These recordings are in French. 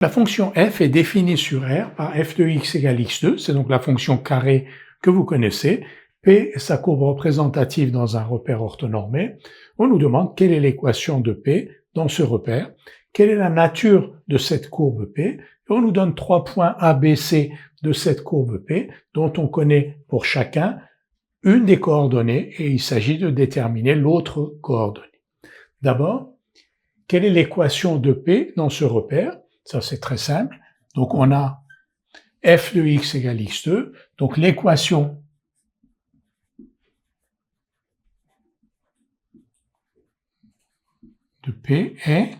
La fonction f est définie sur R par f de x égale x2, c'est donc la fonction carrée que vous connaissez. P est sa courbe représentative dans un repère orthonormé. On nous demande quelle est l'équation de P dans ce repère, quelle est la nature de cette courbe P, et on nous donne 3 points A, B, C de cette courbe P, dont on connaît pour chacun une des coordonnées, et il s'agit de déterminer l'autre coordonnée. D'abord, quelle est l'équation de P dans ce repère? Ça, c'est très simple. Donc, on a f de x égale x2. Donc, l'équation de P est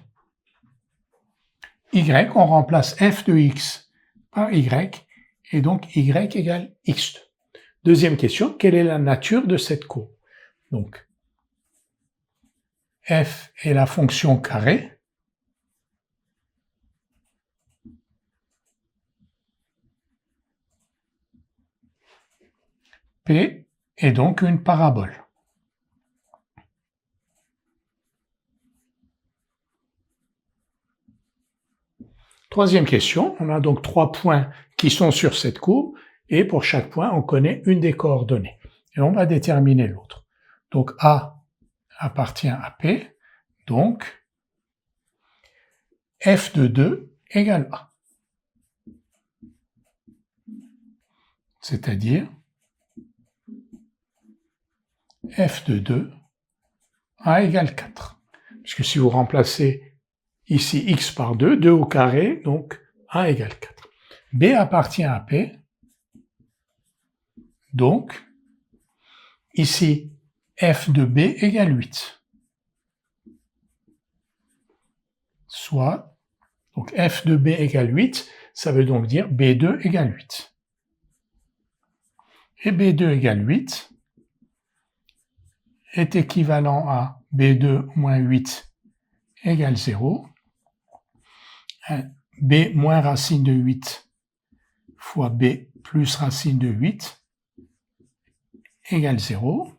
y. On remplace f de x par y. Et donc, y égale x2. Deuxième question, quelle est la nature de cette courbe? Donc, f est la fonction carrée. P est donc une parabole. Troisième question, on a donc 3 points qui sont sur cette courbe, et pour chaque point, on connaît une des coordonnées. Et on va déterminer l'autre. Donc A appartient à P, donc f de 2 égale A. C'est-à-dire f de 2, A égale 4. Puisque si vous remplacez ici x par 2, 2 au carré, donc A égale 4. B appartient à P, donc ici f de B égale 8. Soit, donc f de B égale 8, ça veut donc dire B2 égale 8. Et B2 égale 8 est équivalent à B2 moins 8 égale 0. B moins racine de 8 fois B plus racine de 8 égale 0.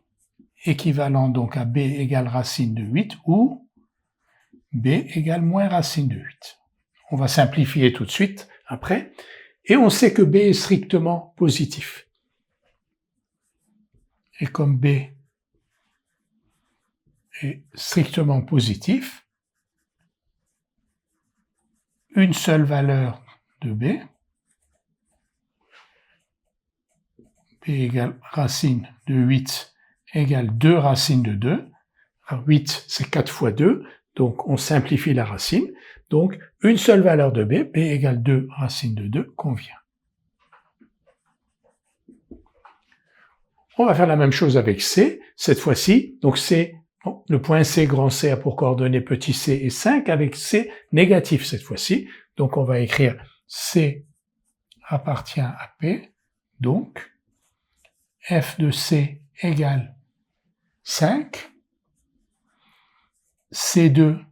Équivalent donc à B égale racine de 8 ou B égale moins racine de 8. On va simplifier tout de suite après. Et on sait que B est strictement positif. Et comme B est strictement positif, une seule valeur de B, B égale racine de 8 égale 2 racines de 2. Alors 8, c'est 4 fois 2, donc on simplifie la racine. Donc une seule valeur de B, B égale 2 racine de 2, convient. On va faire la même chose avec C, cette fois-ci. Donc C, le point C, grand C a pour coordonnées petit c et 5, avec C négatif cette fois-ci. Donc on va écrire C appartient à P, donc f de C égale 5, C2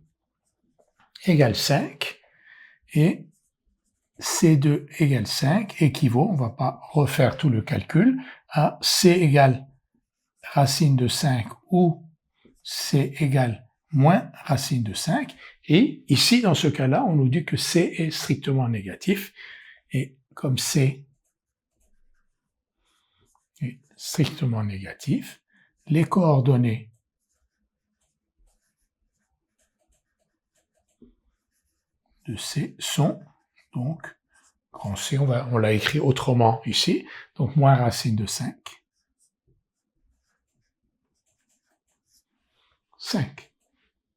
égale 5, et C2 égale 5 équivaut, on ne va pas refaire tout le calcul, à C égale racine de 5 ou C égale moins racine de 5. Et ici, dans ce cas-là, on nous dit que C est strictement négatif. Et comme C est strictement négatif, les coordonnées de C sont donc grand C, on l'a écrit autrement ici, donc moins racine de 5.